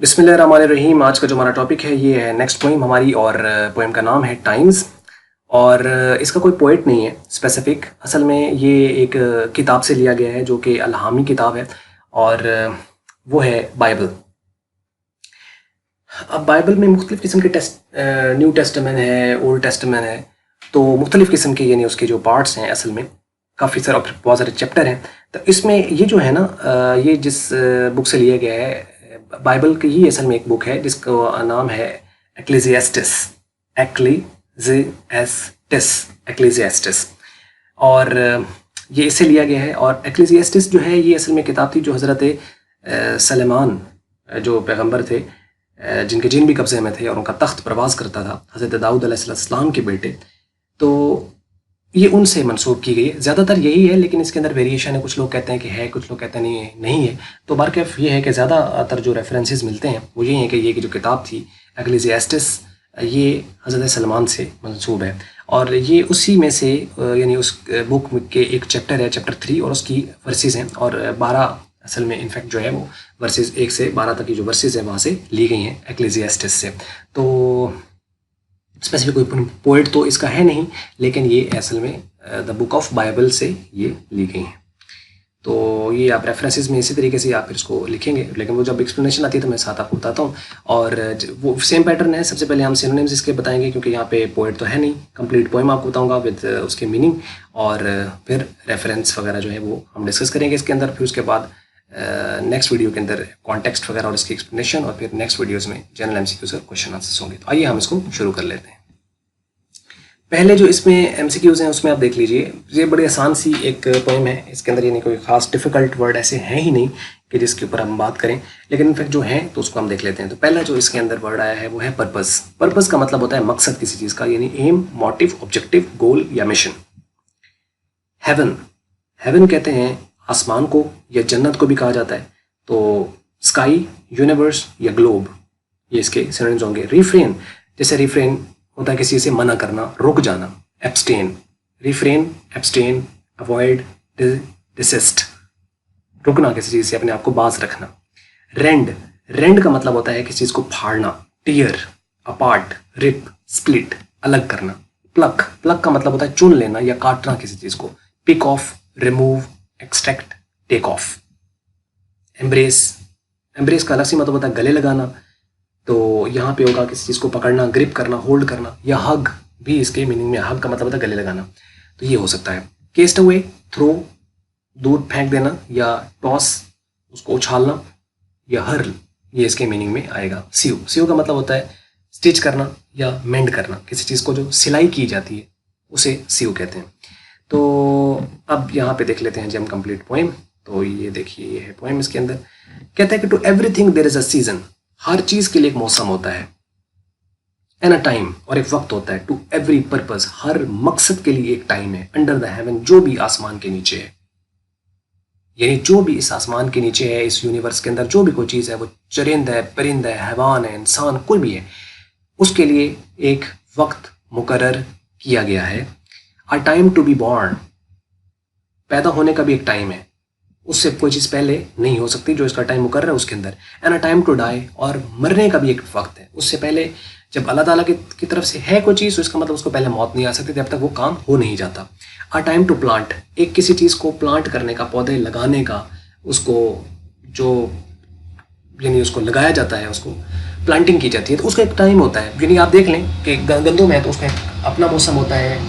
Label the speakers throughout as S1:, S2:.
S1: बिस्मिल्लाह रहमान रहीम। आज का जो हमारा टॉपिक है ये है नेक्स्ट पोइम हमारी, और पोइम का नाम है टाइम्स। और इसका कोई पोइट नहीं है स्पेसिफिक, असल में ये एक किताब से लिया गया है जो कि अल्हामी किताब है, और वो है बाइबल। अब बाइबल में मुख्तलिफ़ किस्म के न्यू टेस्टामेंट है, ओल्ड टेस्टामेंट है, तो मुख्तलिफ़ किस्म के यानी उसके जो पार्ट्स हैं, असल में काफ़ी सारे बहुत सारे चैप्टर हैं। तो इसमें ये जो है ना, ये जिस बुक से लिया गया है बाइबल की, ये असल में एक बुक है जिसका नाम है एक्लेसियास्टिस। एक्लेसियास्टिस और ये इससे लिया गया है। और एक्लेसियास्टिस जो है ये असल में किताब थी जो हज़रत सलेमान जो पैगंबर थे, जिनके जिन भी कब्ज़े में थे और उनका तख्त परवाज़ करता था, हज़रत दाऊद अलैहिस्सलाम के बेटे, तो ये उनसे मंसूब की गई है। ज़्यादातर यही है, लेकिन इसके अंदर वेरिएशन है। कुछ लोग कहते हैं कि है, कुछ लोग कहते हैं नहीं है। तो बारकैफ ये है कि ज़्यादातर जो रेफरेंसेस मिलते हैं वो यही है कि ये की जो किताब थी एक्लेसियास्टिस, ये हज़रत सलमान से मंसूब है। और ये उसी में से यानी उस बुक के एक चैप्टर है, चैप्टर 3, और उसकी वर्सेस हैं। और 12 असल में इनफैक्ट जो है वो वर्सेस 1 से 12 तक की जो वर्सेस हैं वहाँ से ली गई हैं एक्लेसियास्टिस से। तो स्पेसिफिक कोई पोइट तो इसका है नहीं, लेकिन ये असल में द बुक ऑफ बाइबल से ये ली गई हैं। तो ये आप रेफरेंसेस में इसी तरीके से आप फिर इसको लिखेंगे, लेकिन वो जब एक्सप्लेनेशन आती है तो मैं साथ आपको बताता हूँ। और वो सेम पैटर्न है। सबसे पहले हम सिनोनिम्स इसके बताएंगे, क्योंकि यहाँ पे पोइट तो है नहीं। कंप्लीट पोइम आपको बताऊँगा विद उसके मीनिंग, और फिर रेफरेंस वगैरह जो है वो हम डिस्कस करेंगे इसके अंदर। फिर उसके बाद नेक्स्ट वीडियो के अंदर कॉन्टेक्स्ट वगैरह और इसकी एक्सप्लेनेशन, और फिर नेक्स्ट वीडियोज़ में जनरल MCQs और क्वेश्चन आंसर्स होंगे। तो आइए हम इसको शुरू कर लेते हैं। पहले जो इसमें MCQs हैं उसमें आप देख लीजिए, ये बड़ी आसान सी एक पोइम है। इसके अंदर यानी कोई ख़ास डिफ़िकल्ट वर्ड ऐसे हैं ही नहीं कि जिसके ऊपर हम बात करें, लेकिन इनफैक्ट जो हैं तो उसको हम देख लेते हैं। तो पहला जो इसके अंदर वर्ड आया है वो है पर्पस। पर्पस का मतलब होता है मकसद किसी चीज़ का, यानी एम, मोटिव, ऑब्जेक्टिव, गोल या मिशन। हेवन, हेवन कहते हैं आसमान को या जन्नत को भी कहा जाता है। तो स्काई, यूनिवर्स या ग्लोब, ये इसके सिनोनिम्स होंगे। रिफ्रेन, जैसे रिफ्रेन होता है किसी से मना करना, रुक जाना। Abstain, refrain, abstain, avoid, desist, रुकना किसी चीज़ से, अपने आप को बाज रखना। रेंड, रेंड का मतलब होता है किसी चीज़ को फाड़ना। टीयर, अपार्ट, रिप, स्प्लिट, अलग करना। प्लक, प्लक का मतलब होता है चुन लेना या काटना किसी चीज़ को। Pick off, remove, extract, take off. Embrace, embrace का अलग सी मतलब होता है गले लगाना, तो यहाँ पे होगा किसी चीज़ को पकड़ना, ग्रिप करना, होल्ड करना। या हग भी इसके मीनिंग में, हग का मतलब होता है गले लगाना, तो ये हो सकता है। केस्ट अवे, थ्रो, दूर फेंक देना, या टॉस, उसको उछालना, या हर्ल, ये इसके मीनिंग में आएगा। सीव, सीव का मतलब होता है स्टिच करना या मेंड करना, किसी चीज़ को जो सिलाई की जाती है उसे सीव कहते हैं। तो अब यहाँ पे देख लेते हैं जी हम कंप्लीट पोइम। तो ये देखिए, ये है पोइम। इसके अंदर कहता है कि to everything there is a season, हर चीज के लिए एक मौसम होता है। एंड अ टाइम, और एक वक्त होता है। टू एवरी पर्पस, हर मकसद के लिए एक टाइम है। अंडर द हेवन, जो भी आसमान के नीचे है, यानी जो भी इस आसमान के नीचे है, इस यूनिवर्स के अंदर जो भी कोई चीज़ है, वो चरिंद है, परिंद है, हैवान है, इंसान, कोई भी है, उसके लिए एक वक्त मुकर्रर किया गया है। A time to be born, पैदा होने का भी एक टाइम है, उससे कोई चीज़ पहले नहीं हो सकती जो इसका टाइम मुकर्रर है उसके अंदर। And a time to die, और मरने का भी एक वक्त है, उससे पहले जब अल्लाह ताला की तरफ से है कोई चीज़, तो इसका मतलब उसको पहले मौत नहीं आ सकती, जब तक वो काम हो नहीं जाता। अ टाइम टू प्लांट, एक किसी चीज़ को प्लांट करने का, पौधे लगाने का, उसको जो यानी उसको लगाया जाता है, उसको प्लांटिंग की जाती है, तो उसका एक टाइम होता है। यानी आप देख लें कि गंदम है तो उसका अपना मौसम होता है,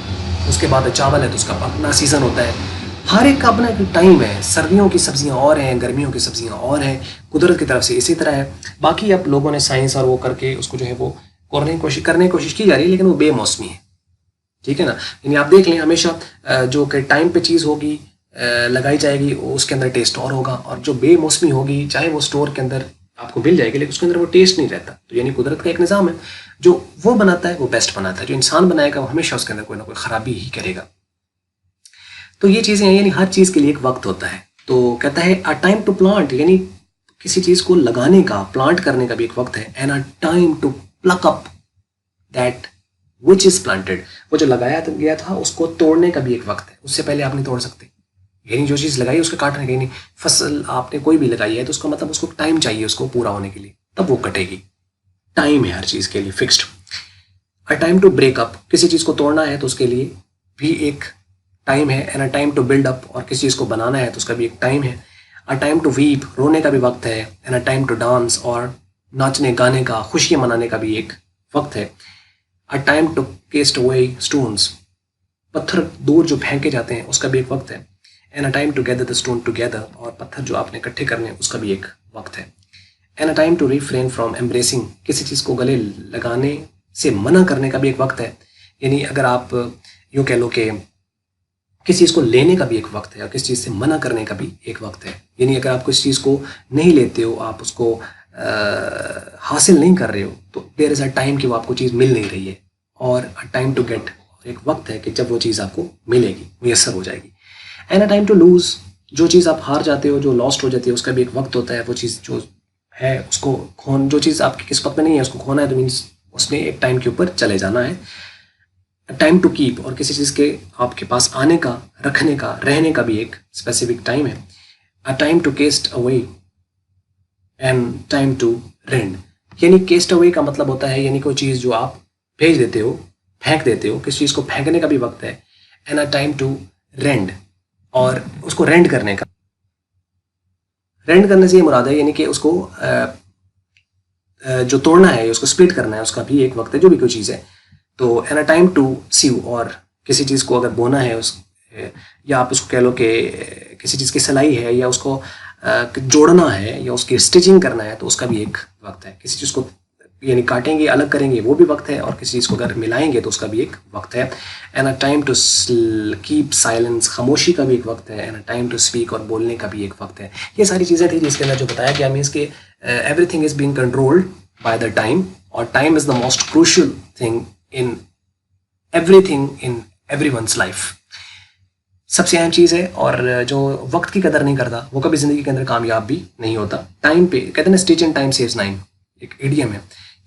S1: उसके बाद चावल है तो उसका अपना सीज़न होता है। हर एक का अपना एक टाइम है। सर्दियों की सब्जियां और हैं, गर्मियों की सब्जियां और हैं, कुदरत की तरफ से इसी तरह है। बाकी अब लोगों ने साइंस और वो करके उसको जो है वो करने की कोशिश की जा रही है, लेकिन वो बेमौसमी है, ठीक है ना। यानी आप देख लें, हमेशा जो कि टाइम पे चीज़ होगी लगाई जाएगी, उसके अंदर टेस्ट और होगा, और जो बेमौसमी होगी, चाहे वो स्टोर के अंदर आपको मिल जाएगी, लेकिन उसके अंदर वो टेस्ट नहीं रहता। तो यानी कुदरत का एक निज़ाम है, जो वो बनाता है वो बेस्ट बनाता है, जो इंसान बनाएगा वो हमेशा उसके अंदर कोई ना कोई ख़राबी ही करेगा। तो ये चीज़ें हैं, यानी हर चीज़ के लिए एक वक्त होता है। तो कहता है अ टाइम टू प्लांट, यानी किसी चीज़ को लगाने का, प्लांट करने का भी एक वक्त है। And a time to pluck up that which is planted, वो जो लगाया गया था उसको तोड़ने का भी एक वक्त है, उससे पहले आप नहीं तोड़ सकते। यानी जो चीज़ लगाई उसको काटने का, यानी फसल आपने कोई भी लगाई है तो उसका मतलब उसको टाइम चाहिए उसको पूरा होने के लिए। تب وہ کٹے گی. ٹائم ہے ہر چیز کے لیے fixed. A time to break up, کسی چیز کو توڑنا ہے تو اس کے لیے بھی ایک ٹائم ہے. And a time to build up, اور کسی چیز کو بنانا ہے تو اس کا بھی ایک ٹائم ہے. اے ٹائم ٹو ویپ, رونے کا بھی وقت ہے. And a time to dance, اور ناچنے گانے کا, خوشیاں منانے کا بھی ایک وقت ہے. A time to cast away stones, پتھر دور جو پھینکے جاتے ہیں اس کا بھی ایک وقت ہے. And a time to gather the stone together, اور پتھر جو آپ نے اکٹھے کرنے ہیں اس کا بھی ایک وقت ہے. And a time to refrain from embracing, کسی چیز کو گلے لگانے سے منع کرنے کا بھی ایک وقت ہے. یعنی اگر آپ یوں کہہ لو کہ کسی چیز کو لینے کا بھی ایک وقت ہے اور کسی چیز سے منع کرنے کا بھی ایک وقت ہے. یعنی اگر آپ کسی چیز کو نہیں لیتے ہو, آپ اس کو حاصل نہیں کر رہے ہو, تو دیر از اے ٹائم کہ وہ آپ کو چیز مل نہیں رہی ہے. اور ٹائم ٹو گیٹ, ایک وقت ہے کہ جب وہ چیز آپ کو ملے گی, میسر ہو جائے گی. And a time to lose, جو چیز آپ ہار جاتے ہو, جو لاسٹ ہو جاتی ہے, اس کا بھی ایک وقت ہوتا ہے. وہ چیز جو ہے اس کو جو چیز آپ کی قسمت میں نہیں ہے اس کو کھونا ہے, تو مینس اس میں ایک ٹائم کے اوپر چلے جانا ہے. ٹائم ٹو کیپ, اور کسی چیز کے آپ کے پاس آنے کا, رکھنے کا, رہنے کا بھی ایک اسپیسیفک ٹائم ہے. A time to cast away and time to rend. یعنی کیسٹ اوے کا مطلب ہوتا ہے یعنی کوئی چیز جو آپ بھیج دیتے ہو, پھینک دیتے ہو, کسی چیز کو پھینکنے کا بھی وقت ہے. اینڈ اے ٹائم ٹو رینڈ, اور اس کو رینڈ کرنے کا. رینڈ کرنے سے یہ مراد ہے یعنی کہ اس کو جو توڑنا ہے, اس کو سپلٹ کرنا ہے, اس کا بھی ایک وقت ہے, جو بھی کوئی چیز ہے. تو and a time to save, اور کسی چیز کو اگر بونا ہے یا آپ اس کو کہہ لو کہ کسی چیز کی سلائی ہے, یا اس کو جوڑنا ہے, یا اس کی اسٹچنگ کرنا ہے, تو اس کا بھی ایک وقت ہے. کسی چیز کو یعنی کاٹیں گے, الگ کریں گے, وہ بھی وقت ہے. اور کسی چیز کو اگر ملائیں گے تو اس کا بھی ایک وقت ہے. And a time to keep silence, خاموشی کا بھی ایک وقت ہے. And a time to speak, اور بولنے کا بھی ایک وقت ہے. یہ ساری چیزیں تھیں جس کے اندر جو بتایا گیا مینس کہ everything is being controlled by the time, اور time is the most crucial thing in everything in everyone's life. سب سے اہم چیز ہے, اور جو وقت کی قدر نہیں کرتا وہ کبھی زندگی کے اندر کامیاب بھی نہیں ہوتا. ٹائم پہ کہتے ہیں نا, اسٹیچ ان ٹائم سیوز 9, ایک ایڈیم ہے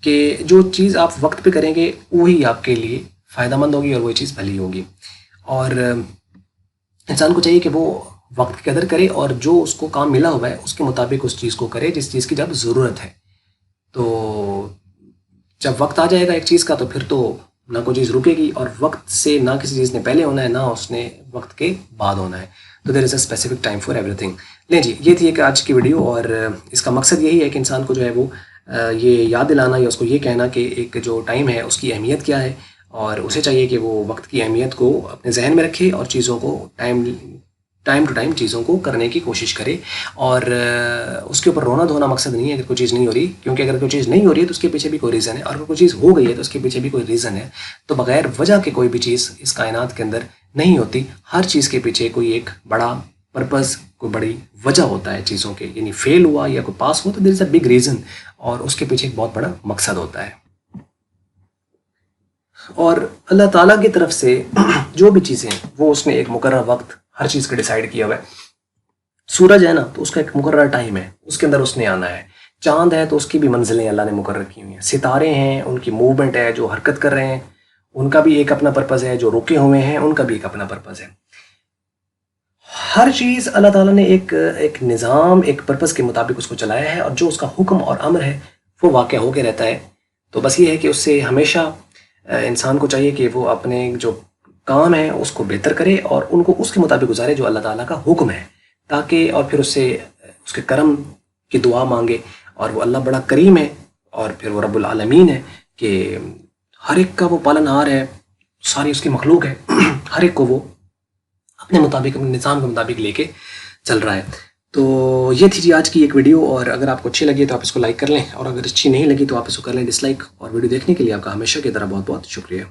S1: کہ جو چیز آپ وقت پہ کریں گے وہی آپ کے لیے فائدہ مند ہوگی, اور وہی چیز بھلی ہوگی. اور انسان کو چاہیے کہ وہ وقت کی قدر کرے, اور جو اس کو کام ملا ہوا ہے اس کے مطابق اس چیز کو کرے جس چیز کی جب ضرورت ہے. تو جب وقت آ جائے گا ایک چیز کا, تو پھر تو نہ کوئی چیز رکے گی, اور وقت سے نہ کسی چیز نے پہلے ہونا ہے, نہ اس نے وقت کے بعد ہونا ہے. تو there is a specific time for everything. لیں جی, یہ تھی ایک آج کی ویڈیو, اور اس کا مقصد یہی ہے کہ انسان کو جو ہے وہ یہ یاد دلانا, یا اس کو یہ کہنا کہ ایک جو ٹائم ہے اس کی اہمیت کیا ہے, اور اسے چاہیے کہ وہ وقت کی اہمیت کو اپنے ذہن میں رکھے, اور چیزوں کو ٹائم ٹو ٹائم چیزوں کو کرنے کی کوشش کرے. اور اس کے اوپر رونا دھونا مقصد نہیں ہے اگر کوئی چیز نہیں ہو رہی, کیونکہ اگر کوئی چیز نہیں ہو رہی ہے تو اس کے پیچھے بھی کوئی ریزن ہے, اور اگر کوئی چیز ہو گئی ہے تو اس کے پیچھے بھی کوئی ریزن ہے. تو بغیر وجہ کے کوئی بھی چیز اس کائنات کے اندر نہیں ہوتی. ہر چیز کے پیچھے کوئی ایک بڑا پرپز, کوئی بڑی وجہ ہوتا ہے چیزوں کے. یعنی فیل ہوا یا کوئی پاس ہوا تو there is a big reason, اور اس کے پیچھے ایک بہت بڑا مقصد ہوتا ہے. اور اللہ تعالیٰ کی طرف سے جو بھی چیزیں وہ اس نے ایک مقررہ وقت ہر چیز کا ڈیسائیڈ کیا ہوا ہے. سورج ہے نا, تو اس کا ایک مقررہ ٹائم ہے, اس کے اندر اس نے آنا ہے. چاند ہے تو اس کی بھی منزلیں اللہ نے مقرر کی ہوئی ہیں. ستارے ہیں, ان کی موومنٹ ہے, جو حرکت کر رہے ہیں ان کا بھی ایک اپنا پرپز ہے. جو رکے ہوئے ہیں ان کا بھی ایک اپنا پرپز ہے. ہر چیز اللہ تعالیٰ نے ایک نظام, ایک پرپز کے مطابق اس کو چلایا ہے, اور جو اس کا حکم اور امر ہے وہ واقع ہو کے رہتا ہے. تو بس یہ ہے کہ اس سے ہمیشہ انسان کو چاہیے کہ وہ اپنے جو کام ہیں اس کو بہتر کرے, اور ان کو اس کے مطابق گزارے جو اللہ تعالیٰ کا حکم ہے, تاکہ اور پھر اس سے اس کے کرم کی دعا مانگے. اور وہ اللہ بڑا کریم ہے, اور پھر وہ رب العالمین ہے کہ ہر ایک کا وہ پالن ہار ہے, ساری اس کی مخلوق ہے, ہر ایک کو وہ اپنے مطابق, اپنے نظام کے مطابق لے کے چل رہا ہے. تو یہ تھی جی آج کی ایک ویڈیو, اور اگر آپ کو اچھی لگی تو آپ اس کو لائک کر لیں, اور اگر اچھی نہیں لگی تو آپ اس کو کر لیں ڈس لائک. اور ویڈیو دیکھنے کے لیے آپ کا ہمیشہ کی طرح بہت بہت شکریہ.